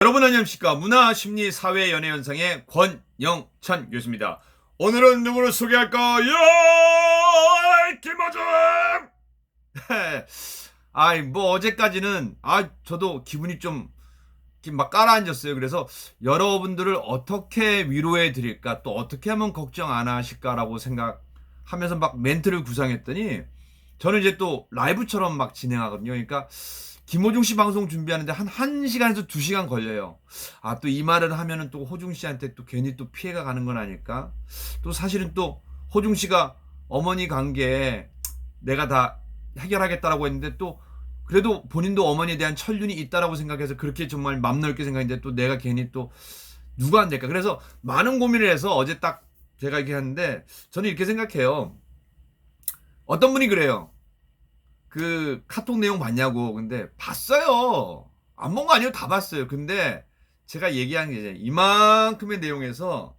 여러분 안녕하십니까. 문화, 심리, 사회, 연애 현상의 권영찬 교수입니다. 오늘은 누구를 소개할까요? 김호중! 어제까지는 저도 기분이 좀 막 깔아앉았어요. 그래서 여러분들을 어떻게 위로해 드릴까, 또 어떻게 하면 걱정 안 하실까라고 생각하면서 막 멘트를 구상했더니, 저는 이제 또 라이브처럼 막 진행하거든요. 그러니까 김호중 씨 방송 준비하는데 한 1시간에서 2시간 걸려요. 또 이 말을 하면은 또 호중 씨한테 또 괜히 또 피해가 가는 건 아닐까? 또 사실은 또 호중 씨가 어머니 관계에 내가 다 해결하겠다라고 했는데, 또 그래도 본인도 어머니에 대한 천륜이 있다라고 생각해서 그렇게 정말 맘 넓게 생각했는데, 또 내가 괜히 또 누가 안 될까? 그래서 많은 고민을 해서 어제 딱 제가 이렇게 했는데, 저는 이렇게 생각해요. 어떤 분이 그래요. 그 카톡 내용 봤냐고. 근데 봤어요. 안 본 거 아니에요. 다 봤어요. 근데 제가 얘기한 게 이제 이만큼의 내용에서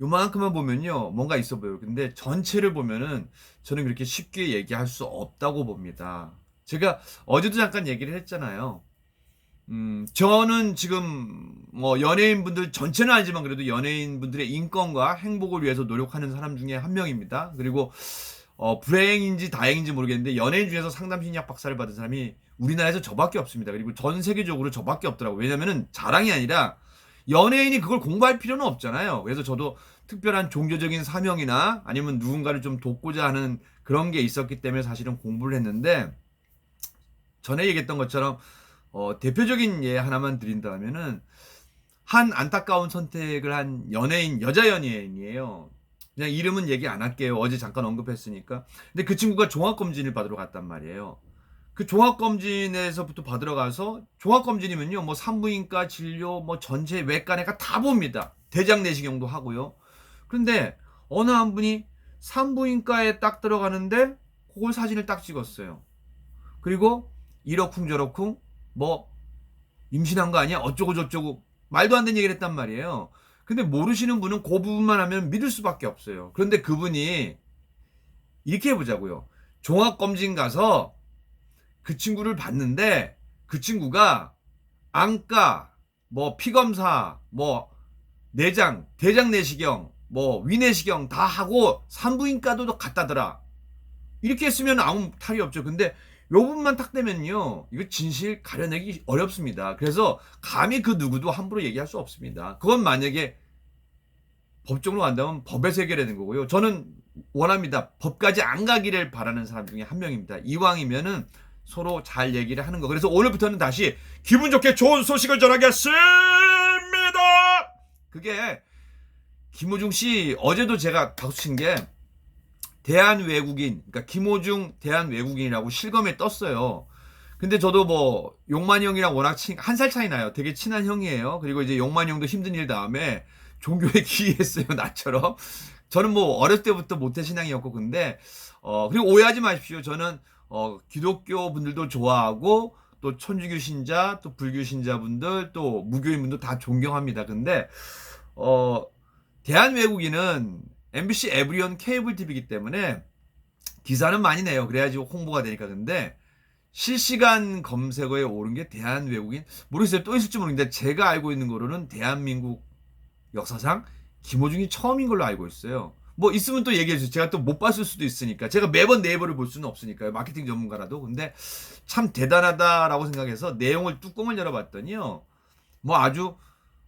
요만큼만 보면요, 뭔가 있어 보여요. 근데 전체를 보면은 저는 그렇게 쉽게 얘기할 수 없다고 봅니다. 제가 어제도 잠깐 얘기를 했잖아요. 저는 지금 뭐 연예인분들 전체는 아니지만 그래도 연예인분들의 인권과 행복을 위해서 노력하는 사람 중에 한 명입니다. 그리고 불행인지 다행인지 모르겠는데 연예인 중에서 상담 심리학 박사를 받은 사람이 우리나라에서 저밖에 없습니다. 그리고 전 세계적으로 저밖에 없더라고요. 왜냐면은 자랑이 아니라 연예인이 그걸 공부할 필요는 없잖아요. 그래서 저도 특별한 종교적인 사명이나 아니면 누군가를 좀 돕고자 하는 그런 게 있었기 때문에 사실은 공부를 했는데, 전에 얘기했던 것처럼 대표적인 예 하나만 드린다면은, 한 안타까운 선택을 한 연예인, 여자 연예인이에요. 그냥 이름은 얘기 안 할게요. 어제 잠깐 언급했으니까. 근데 그 친구가 종합검진을 받으러 갔단 말이에요. 그 종합검진에서부터 받으러 가서, 종합검진이면요, 뭐 산부인과 진료, 뭐 전체 외과 내과 다 봅니다. 대장 내시경도 하고요. 그런데 어느 한 분이 산부인과에 딱 들어가는데 그걸 사진을 딱 찍었어요. 그리고 이러쿵저러쿵 뭐 임신한 거 아니야? 어쩌고 저쩌고 말도 안 되는 얘기를 했단 말이에요. 근데 모르시는 분은 그 부분만 하면 믿을 수밖에 없어요. 그런데 그분이 이렇게 해보자고요. 종합검진 가서 그 친구를 봤는데, 그 친구가 안과, 뭐 피검사, 뭐 내장, 대장 내시경, 뭐 위내시경 다 하고 산부인과도 갔다더라. 이렇게 했으면 아무 탈이 없죠. 근데 요 부분만 탁 되면요, 이거 진실 가려내기 어렵습니다. 그래서 감히 그 누구도 함부로 얘기할 수 없습니다. 그건 만약에 법적으로 간다면 법에서 해결되는 거고요. 저는 원합니다. 법까지 안 가기를 바라는 사람 중에 한 명입니다. 이왕이면은 서로 잘 얘기를 하는 거. 그래서 오늘부터는 다시 기분 좋게 좋은 소식을 전하겠습니다. 그게 김호중 씨, 어제도 제가 박수 친 게, 대한외국인, 그러니까 김호중 대한외국인이라고 실검에 떴어요. 근데 저도 뭐 용만이 형이랑 워낙 한 살 차이 나요. 되게 친한 형이에요. 그리고 이제 용만이 형도 힘든 일 다음에 종교에 기이했어요. 나처럼. 저는 뭐 어렸을 때부터 모태신앙이었고, 근데 그리고 오해하지 마십시오. 저는 기독교 분들도 좋아하고, 또 천주교 신자, 또 불교 신자분들, 또 무교인 분들 다 존경합니다. 근데 대한외국인은 MBC 에브리온 케이블 TV이기 때문에 기사는 많이 내요. 그래야지 홍보가 되니까. 근데 실시간 검색어에 오른 게 대한외국인, 모르겠어요. 또 있을지 모르겠는데 제가 알고 있는 거로는 대한민국 역사상 김호중이 처음인 걸로 알고 있어요. 뭐 있으면 또 얘기해 주세요. 제가 또 못 봤을 수도 있으니까. 제가 매번 네이버를 볼 수는 없으니까요. 마케팅 전문가라도. 근데 참 대단하다라고 생각해서 내용을 뚜껑을 열어봤더니요, 뭐 아주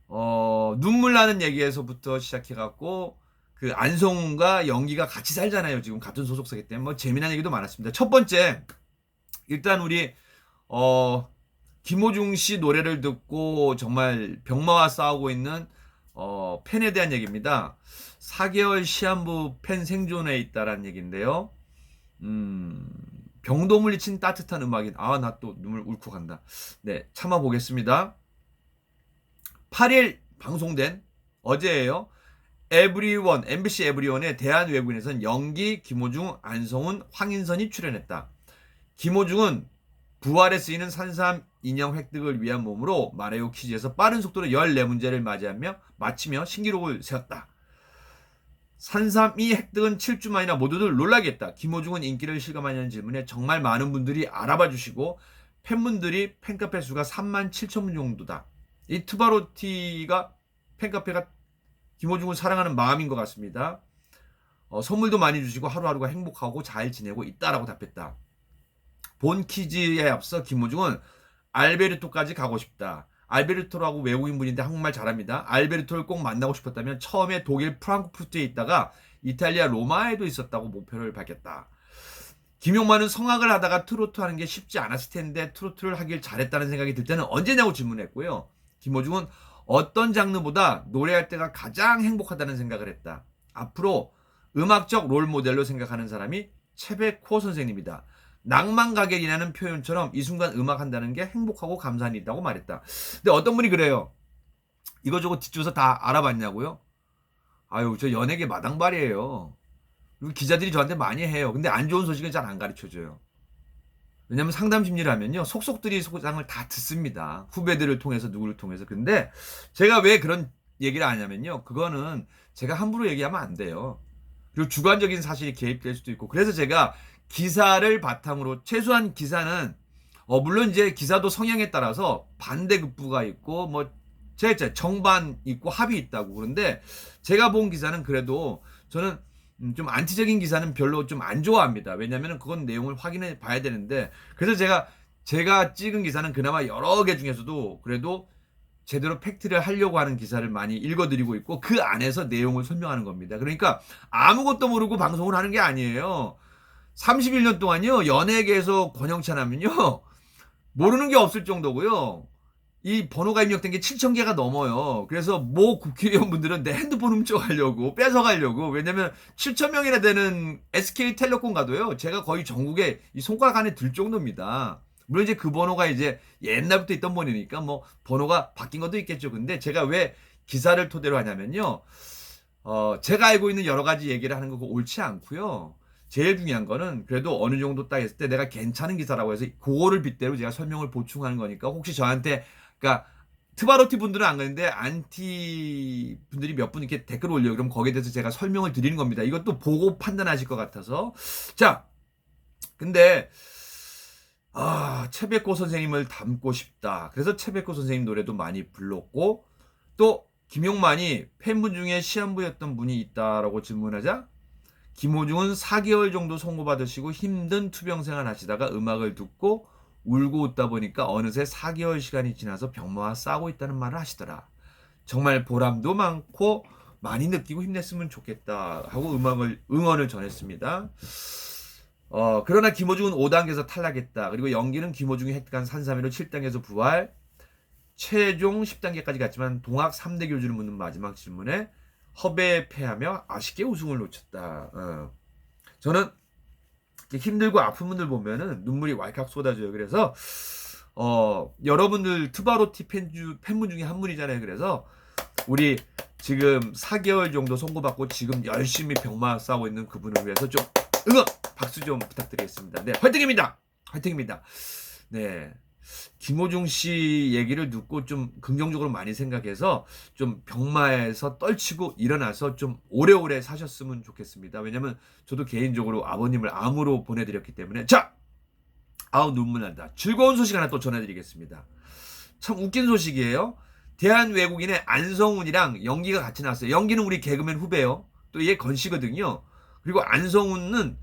눈물 나는 얘기에서부터 시작해갖고, 그 안성훈과 연기가 같이 살잖아요. 지금 같은 소속사기 때문에 뭐 재미난 얘기도 많았습니다. 첫 번째, 일단 우리 김호중 씨 노래를 듣고 정말 병마와 싸우고 있는 팬에 대한 얘기입니다. 4개월 시한부 팬 생존에 있다라는 얘기인데요. 병도 물리친 따뜻한 음악인, 나 또 눈물 울컥한다. 네, 참아 보겠습니다. 8일 방송된, 어제예요. 에브리원, MBC 에브리원의 대한외국인에선 연기, 김호중, 안성훈, 황인선이 출연했다. 김호중은 부활에 쓰이는 산삼 인형 획득을 위한 몸으로 마레오 퀴즈에서 빠른 속도로 14문제를 마치며 신기록을 세웠다. 산삼 이 획득은 7주 만이나 모두들 놀라게 했다. 김호중은 인기를 실감하냐는 질문에 정말 많은 분들이 알아봐 주시고, 팬분들이 팬카페 수가 37,000분 정도다. 이 투바로티가 팬카페가 김호중을 사랑하는 마음인 것 같습니다. 선물도 많이 주시고 하루하루가 행복하고 잘 지내고 있다라고 답했다. 본 퀴즈에 앞서 김호중은 알베르토까지 가고 싶다. 알베르토라고 외국인분인데 한국말 잘합니다. 알베르토를 꼭 만나고 싶었다면 처음에 독일 프랑크푸르트에 있다가 이탈리아 로마에도 있었다고 목표를 밝혔다. 김용만은 성악을 하다가 트로트 하는 게 쉽지 않았을 텐데 트로트를 하길 잘했다는 생각이 들 때는 언제냐고 질문했고요. 김호중은 어떤 장르보다 노래할 때가 가장 행복하다는 생각을 했다. 앞으로 음악적 롤 모델로 생각하는 사람이 채베코 선생님이다. 낭만가결이라는 표현처럼 이 순간 음악한다는 게 행복하고 감사한 일이라고 말했다. 근데 어떤 분이 그래요. 이거저거 뒷조사 다 알아봤냐고요? 아유, 저 연예계 마당발이에요. 그리고 기자들이 저한테 많이 해요. 근데 안 좋은 소식은 잘 안 가르쳐줘요. 왜냐면 상담 심리를 하면요. 속속들이 소장을 다 듣습니다. 후배들을 통해서 누구를 통해서. 근데 제가 왜 그런 얘기를 하냐면요. 그거는 제가 함부로 얘기하면 안 돼요. 그리고 주관적인 사실이 개입될 수도 있고. 그래서 제가 기사를 바탕으로 최소한 기사는 물론 이제 기사도 성향에 따라서 반대급부가 있고 뭐 제가 정반 있고 합이 있다고. 그런데 제가 본 기사는 그래도 저는 좀 안티적인 기사는 별로 좀 안 좋아합니다. 왜냐하면 그건 내용을 확인해 봐야 되는데 그래서 제가 찍은 기사는 그나마 여러 개 중에서도 그래도 제대로 팩트를 하려고 하는 기사를 많이 읽어드리고 있고 그 안에서 내용을 설명하는 겁니다. 그러니까 아무것도 모르고 방송을 하는 게 아니에요. 31년 동안요 연예계에서 권영찬 하면요 모르는 게 없을 정도고요. 이 번호가 입력된 게 7,000개가 넘어요. 그래서 모 국회의원분들은 내 핸드폰 훔쳐가려고 뺏어가려고. 왜냐면 7,000명이나 되는 SK텔레콤 가도요 제가 거의 전국에 이 손가락 안에 들 정도입니다. 물론 이제 그 번호가 이제 옛날부터 있던 번호니까 뭐 번호가 바뀐 것도 있겠죠. 근데 제가 왜 기사를 토대로 하냐면요 제가 알고 있는 여러 가지 얘기를 하는 거 옳지 않고요. 제일 중요한 거는 그래도 어느 정도 딱 했을 때 내가 괜찮은 기사라고 해서 그거를 빗대로 제가 설명을 보충하는 거니까 혹시 저한테 그러니까 트바로티 분들은 안 그랬는데 안티 분들이 몇 분 이렇게 댓글 올려 그럼 거기에 대해서 제가 설명을 드리는 겁니다. 이것도 보고 판단하실 것 같아서 자 근데 채베코 선생님을 닮고 싶다. 그래서 채베코 선생님 노래도 많이 불렀고 또 김용만이 팬분 중에 시한부였던 분이 있다라고 질문하자 김호중은 4개월 정도 선고받으시고 힘든 투병생활 하시다가 음악을 듣고 울고 웃다 보니까 어느새 4개월 시간이 지나서 병마와 싸우고 있다는 말을 하시더라. 정말 보람도 많고 많이 느끼고 힘냈으면 좋겠다 하고 응원을 전했습니다. 그러나 김호중은 5단계에서 탈락했다. 그리고 연기는 김호중이 획득한 산삼위로 7단계에서 부활. 최종 10단계까지 갔지만 동학 3대 교주를 묻는 마지막 질문에 허배에 패하며 아쉽게 우승을 놓쳤다. 저는 힘들고 아픈 분들 보면은 눈물이 왈칵 쏟아져요. 그래서 여러분들 투바로티 팬분 중에 한 분이잖아요. 그래서 우리 지금 4개월 정도 선고받고 지금 열심히 병마 싸우고 있는 그분을 위해서 좀 응원 박수 좀 부탁드리겠습니다. 네, 화이팅입니다. 화이팅입니다. 네. 김호중 씨 얘기를 듣고 좀 긍정적으로 많이 생각해서 좀 병마에서 떨치고 일어나서 좀 오래오래 사셨으면 좋겠습니다. 왜냐면 저도 개인적으로 아버님을 암으로 보내드렸기 때문에 자! 눈물 난다. 즐거운 소식 하나 또 전해드리겠습니다. 참 웃긴 소식이에요. 대한외국인의 안성훈이랑 연기가 같이 나왔어요. 연기는 우리 개그맨 후배요. 또 얘 건씨거든요. 그리고 안성훈은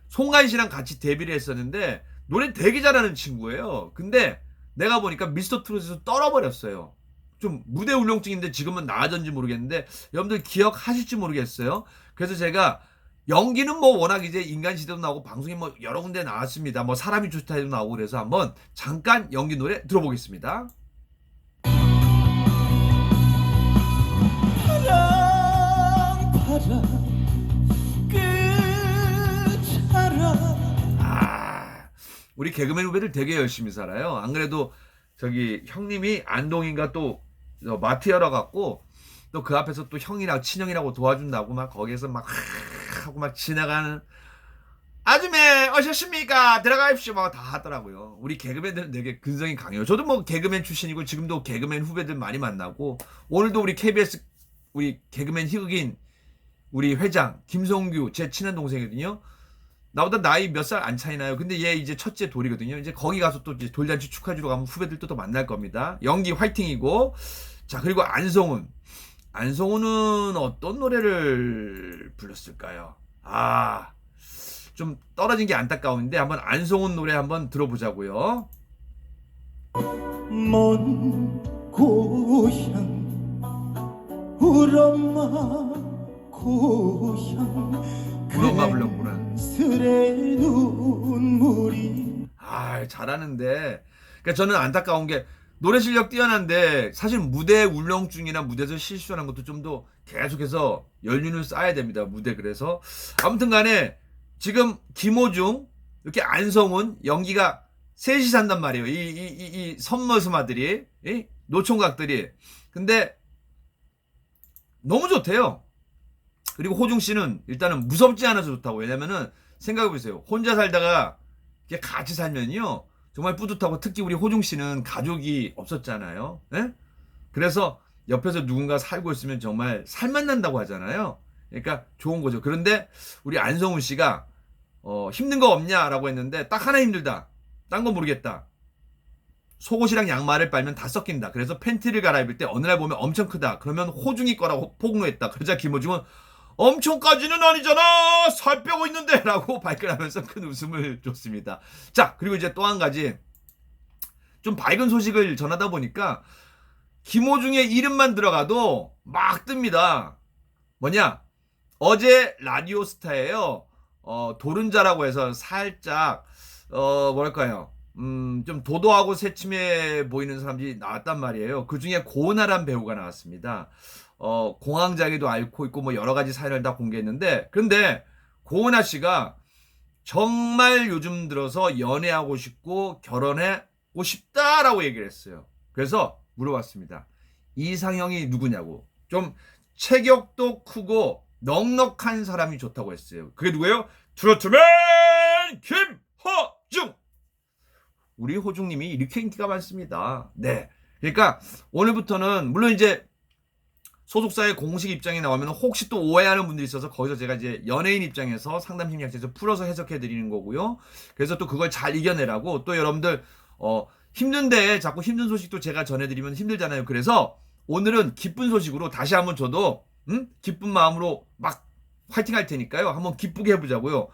송가인 씨랑 같이 데뷔를 했었는데 노래 되게 잘하는 친구예요. 근데 내가 보니까 미스터 트롯에서 떨어버렸어요. 좀 무대 울렁증인데 지금은 나아졌는지 모르겠는데 여러분들 기억하실지 모르겠어요. 그래서 제가 연기는 뭐 워낙 이제 인간시대도 나오고 방송에 뭐 여러 군데 나왔습니다. 뭐 사람이 좋다 해도 나오고 그래서 한번 잠깐 연기 노래 들어보겠습니다. 우리 개그맨 후배들 되게 열심히 살아요. 안 그래도 저기 형님이 안동인가 또 마트여러 갖고 또 그 앞에서 또 형이라고 친형이라고 도와준다고 막 거기에서 막 하고 막 지나가는 아줌매 오셨습니까? 들어가십시오 막 다 하더라고요. 우리 개그맨들은 되게 근성이 강해요. 저도 뭐 개그맨 출신이고 지금도 개그맨 후배들 많이 만나고 오늘도 우리 KBS 우리 개그맨 흑인 우리 회장 김성규 제 친한 동생이거든요. 나보다 나이 몇 살 안 차이나요. 근데 얘 이제 첫째 돌이거든요. 이제 거기 가서 또 이제 돌잔치 축하해주러 가면 후배들도 또 만날 겁니다. 연기 화이팅이고. 자, 그리고 안성훈. 안성훈은 어떤 노래를 불렀을까요? 아, 좀 떨어진 게 안타까운데 한번 안성훈 노래 한번 들어보자고요. 먼 고향 우리 엄마 고향 우리 엄마 불렀구나. 괜스레 눈물이. 아, 잘하는데. 그러니까 저는 안타까운 게 노래 실력 뛰어난데 사실 무대 울렁증이나 무대에서 실수하는 것도 좀 더 계속해서 연륜을 쌓아야 됩니다. 무대. 그래서 아무튼 간에 지금 김호중 이렇게 안성훈 연기가 셋이 산단 말이에요. 이 선머스마들이, 이 노총각들이. 근데 너무 좋대요. 그리고 호중 씨는 일단은 무섭지 않아서 좋다고. 왜냐면은 생각해보세요. 혼자 살다가 이렇게 같이 살면요 정말 뿌듯하고, 특히 우리 호중 씨는 가족이 없었잖아요. 예? 그래서 옆에서 누군가 살고 있으면 정말 살만 난다고 하잖아요. 그러니까 좋은 거죠. 그런데 우리 안성훈 씨가 힘든 거 없냐라고 했는데 딱 하나 힘들다. 딴 거 모르겠다. 속옷이랑 양말을 빨면 다 섞인다. 그래서 팬티를 갈아입을 때 어느 날 보면 엄청 크다. 그러면 호중이 거라고 폭로했다. 그러자 김호중은 엄청까지는 아니잖아, 살 빼고 있는데 라고 발끈하면서 큰 웃음을 줬습니다. 자, 그리고 이제 또 한 가지 좀 밝은 소식을 전하다 보니까 김호중의 이름만 들어가도 막 뜹니다. 뭐냐, 어제 라디오스타에요 도른자라고 해서 살짝 뭐랄까요, 좀 도도하고 새침해 보이는 사람들이 나왔단 말이에요. 그 중에 고은아란 배우가 나왔습니다. 공황장애도 앓고 있고 뭐 여러 가지 사연을 다 공개했는데, 근데 고은아 씨가 정말 요즘 들어서 연애하고 싶고 결혼하고 싶다라고 얘기를 했어요. 그래서 물어봤습니다. 이상형이 누구냐고. 좀 체격도 크고 넉넉한 사람이 좋다고 했어요. 그게 누구예요? 트로트맨 김호중. 우리 호중님이 이렇게 인기가 많습니다. 네. 그러니까 오늘부터는 물론 이제 소속사의 공식 입장이 나오면 혹시 또 오해하는 분들이 있어서 거기서 제가 이제 연예인 입장에서 상담 심리학자에서 풀어서 해석해 드리는 거고요. 그래서 또 그걸 잘 이겨내라고, 또 여러분들 힘든데 자꾸 힘든 소식도 제가 전해드리면 힘들잖아요. 그래서 오늘은 기쁜 소식으로 다시 한번 저도 기쁜 마음으로 막 화이팅 할 테니까요. 한번 기쁘게 해보자고요.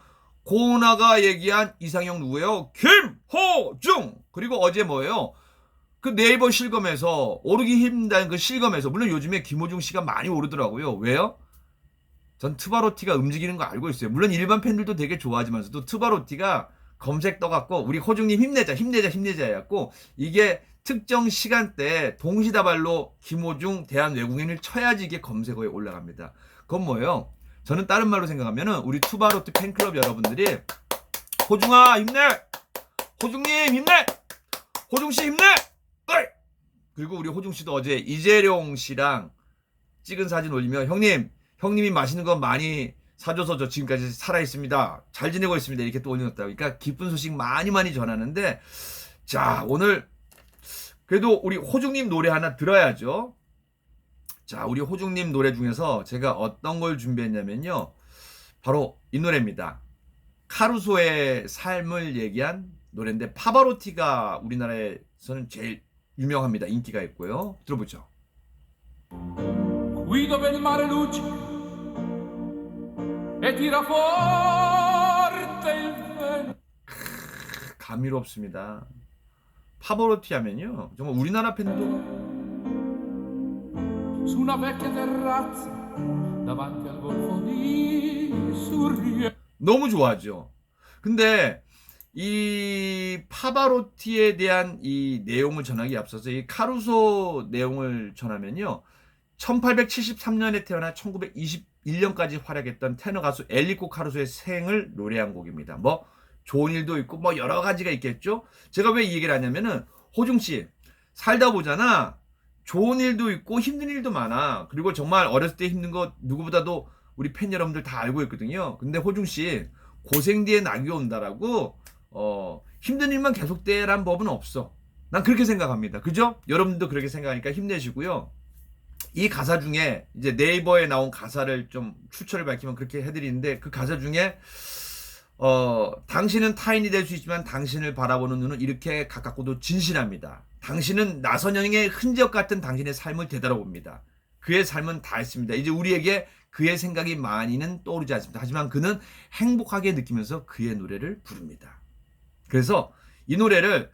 고은아가 얘기한 이상형 누구예요? 김호중. 그리고 어제 뭐예요? 그 네이버 실검에서 오르기 힘든다는 그 실검에서, 물론 요즘에 김호중 씨가 많이 오르더라고요. 왜요? 전 트바로티가 움직이는 거 알고 있어요. 물론 일반 팬들도 되게 좋아하지만서도 트바로티가 검색 떠갖고 우리 호중님 힘내자 힘내자 힘내자 해갖고 이게 특정 시간대에 동시다발로 김호중 대한 외국인을 쳐야지 이게 검색어에 올라갑니다. 그건 뭐예요? 저는 다른 말로 생각하면은 우리 투바로티 팬클럽 여러분들이 호중아 힘내, 호중님 힘내, 호중씨 힘내. 그리고 우리 호중씨도 어제 이재룡 씨랑 찍은 사진 올리면 형님이 맛있는 거 많이 사줘서 저 지금까지 살아있습니다, 잘 지내고 있습니다, 이렇게 또 올려놨다. 그러니까 기쁜 소식 많이 전하는데, 자, 오늘 그래도 우리 호중님 노래 하나 들어야죠. 자, 우리 호중님 노래 중에서 제가 어떤 걸 준비했냐면요, 바로 이 노래입니다. 카루소의 삶을 얘기한 노래인데 파바로티가 우리나라에서는 제일 유명합니다. 인기가 있고요. 들어보죠. Qui dove il mare luccica e tira forte il vento. 감미롭습니다. 파바로티 하면요 정말 우리나라 팬도 Su una vecchia terrazza davanti al golfo di Surrey. 너무 좋아하죠. 근데 이 파바로티에 대한 이 내용을 전하기 앞서서 이 카루소 내용을 전하면요, 1873년에 태어나 1921년까지 활약했던 테너 가수 엘리코 카루소의 생을 노래한 곡입니다. 뭐 좋은 일도 있고 뭐 여러 가지가 있겠죠. 제가 왜 이 얘기를 하냐면은 호중씨 살다 보잖아, 좋은 일도 있고 힘든 일도 많아. 그리고 정말 어렸을 때 힘든 거 누구보다도 우리 팬 여러분들 다 알고 있거든요. 근데 호중씨 고생 뒤에 낙이 온다라고 힘든 일만 계속되란 법은 없어. 난 그렇게 생각합니다. 그죠? 여러분도 그렇게 생각하니까 힘내시고요. 이 가사 중에 이제 네이버에 나온 가사를 좀 출처를 밝히면 그렇게 해드리는데, 그 가사 중에 당신은 타인이 될 수 있지만 당신을 바라보는 눈은 이렇게 가깝고도 진실합니다. 당신은 나선영의 흔적 같은 당신의 삶을 되돌아봅니다. 그의 삶은 다 했습니다. 이제 우리에게 그의 생각이 많이는 떠오르지 않습니다. 하지만 그는 행복하게 느끼면서 그의 노래를 부릅니다. 그래서 이 노래를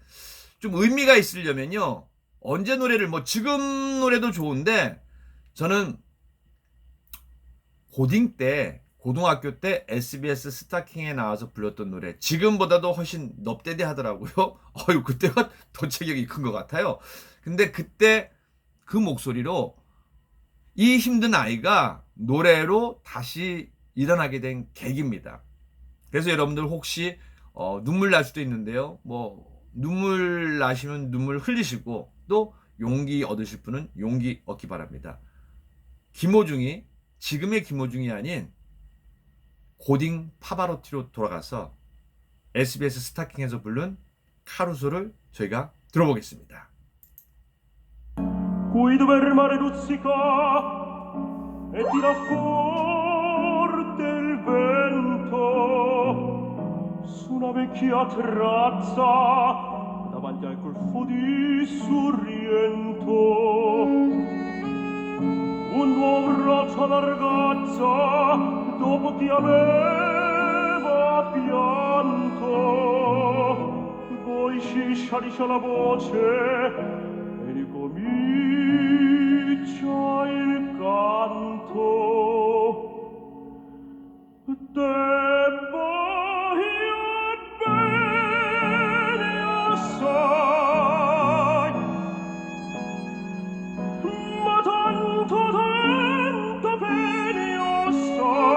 좀 의미가 있으려면요. 언제 노래를 지금 노래도 좋은데 저는 고등학교 때 SBS 스타킹에 나와서 불렀던 노래 지금보다도 훨씬 넙대대하더라고요. 그때가 더 체격이 큰 것 같아요. 근데 그때 그 목소리로 이 힘든 아이가 노래로 다시 일어나게 된 계기입니다. 그래서 여러분들 혹시 눈물 날 수도 있는데요. 눈물 나시면 눈물 흘리시고 또 용기 얻으실 분은 용기 얻기 바랍니다. 김호중이 지금의 김호중이 아닌 고딩 파바로티로 돌아가서 SBS 스타킹에서 부른 카루소를 저희가 들어보겠습니다. Guido per mare luccica e tira forte il vento su una vecchia terrazza davanti al golfo di Sorrento. Un uomo abbraccia la ragazza dopo che aveva pianto, poi scialiscia la voce e ricomincia il canto. Debbo io bene assai, ma tanto bene assai,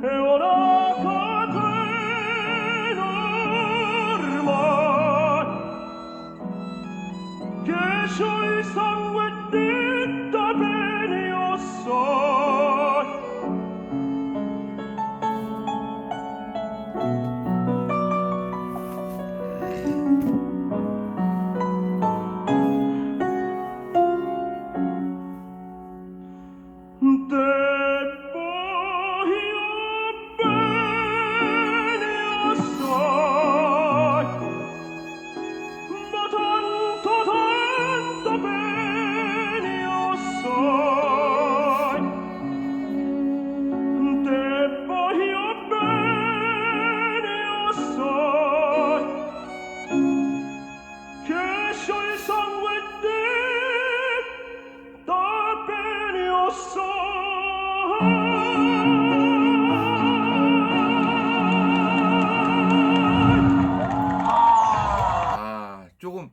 e ora catena ormai, che c'ho il sangue detta bene assai. Debbo io bene assai, ma tanto bene assai. Debbo io bene assai, che c'ho il sangue detta bene assai. 조금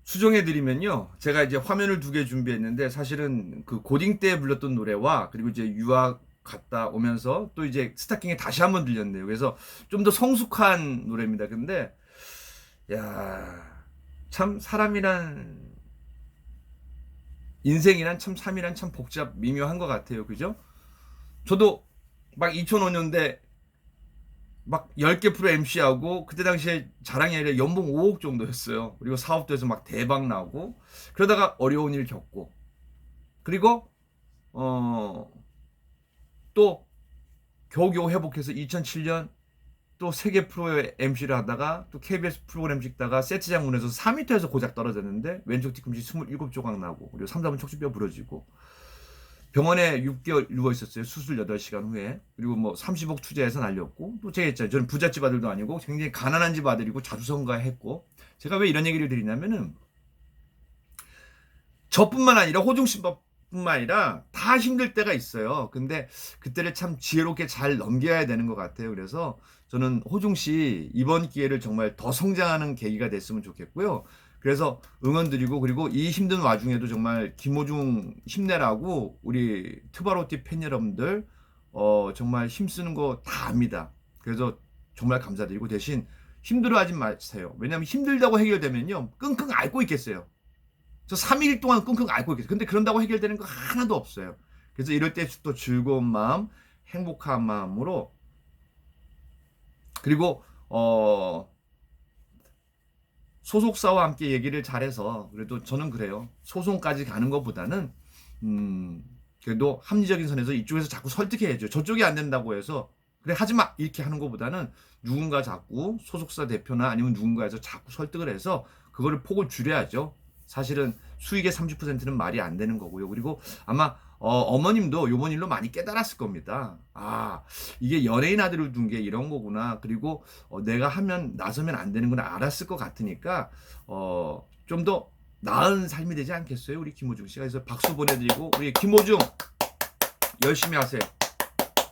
수정해드리면요. 제가 이제 화면을 2개 준비했는데 사실은 그 고딩 때 불렀던 노래와 그리고 이제 유학 갔다 오면서 또 이제 스타킹에 다시 한번 들렸네요. 그래서 좀 더 성숙한 노래입니다. 근데 참 사람이란 인생이란 참 삶이란 참 미묘한 것 같아요. 그죠? 저도 막 2005년대 막 10개 프로 MC하고 그때 당시에 자랑이 아니라 연봉 5억 정도였어요. 그리고 사업도 해서 막 대박 나고 그러다가 어려운 일 겪고 그리고 또 겨우겨우 회복해서 2007년 또 세계 프로의 MC를 하다가 또 KBS 프로그램 찍다가 세트장 문에서 4m에서 고작 떨어졌는데 왼쪽 뒤꿈치 27조각 나고 그리고 삼다분 척추뼈 부러지고 병원에 6개월 누워 있었어요. 수술 8시간 후에. 그리고 30억 투자해서 날렸고 또 제가 했잖아요. 저는 부잣집 아들도 아니고 굉장히 가난한 집 아들이고 자수성가했고 제가 왜 이런 얘기를 드리냐면은 저뿐만 아니라 호중 씨뿐만 아니라 다 힘들 때가 있어요. 근데 그때를 참 지혜롭게 잘 넘겨야 되는 것 같아요. 그래서 저는 호중 씨 이번 기회를 정말 더 성장하는 계기가 됐으면 좋겠고요. 그래서 응원드리고 그리고 이 힘든 와중에도 정말 김호중 힘내라고 우리 트바로티 팬 여러분들 정말 힘쓰는 거 다 압니다. 그래서 정말 감사드리고 대신 힘들어하지 마세요. 왜냐하면 힘들다고 해결되면요 끙끙 앓고 있겠어요. 저 3일 동안 끙끙 앓고 있겠어요. 근데 그런다고 해결되는 거 하나도 없어요. 그래서 이럴 때 또 즐거운 마음, 행복한 마음으로 그리고 소속사와 함께 얘기를 잘해서 그래도 저는 그래요. 소송까지 가는 것보다는 그래도 합리적인 선에서 이쪽에서 자꾸 설득해야죠. 저쪽이 안 된다고 해서 그래 하지마 이렇게 하는 것보다는 누군가 자꾸 소속사 대표나 아니면 누군가에서 자꾸 설득을 해서 그거를 폭을 줄여야죠. 사실은 수익의 30%는 말이 안 되는 거고요. 그리고 아마 어머님도 요번 일로 많이 깨달았을 겁니다. 아, 이게 연예인 아들을 둔 게 이런 거구나. 그리고 내가 하면 나서면 안 되는 건 알았을 것 같으니까 좀 더 나은 삶이 되지 않겠어요? 우리 김호중 씨가. 그래서 박수 보내드리고 우리 김호중 열심히 하세요.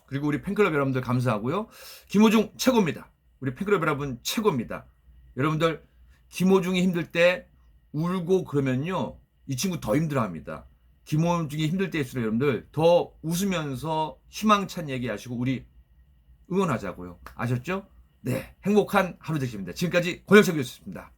그리고 우리 팬클럽 여러분들 감사하고요. 김호중 최고입니다. 우리 팬클럽 여러분 최고입니다. 여러분들 김호중이 힘들 때 울고 그러면요 이 친구 더 힘들어합니다. 김호중이 힘들 때일수록 여러분들 더 웃으면서 희망찬 얘기하시고 우리 응원하자고요. 아셨죠? 네, 행복한 하루 되십니다. 지금까지 권영석이었습니다.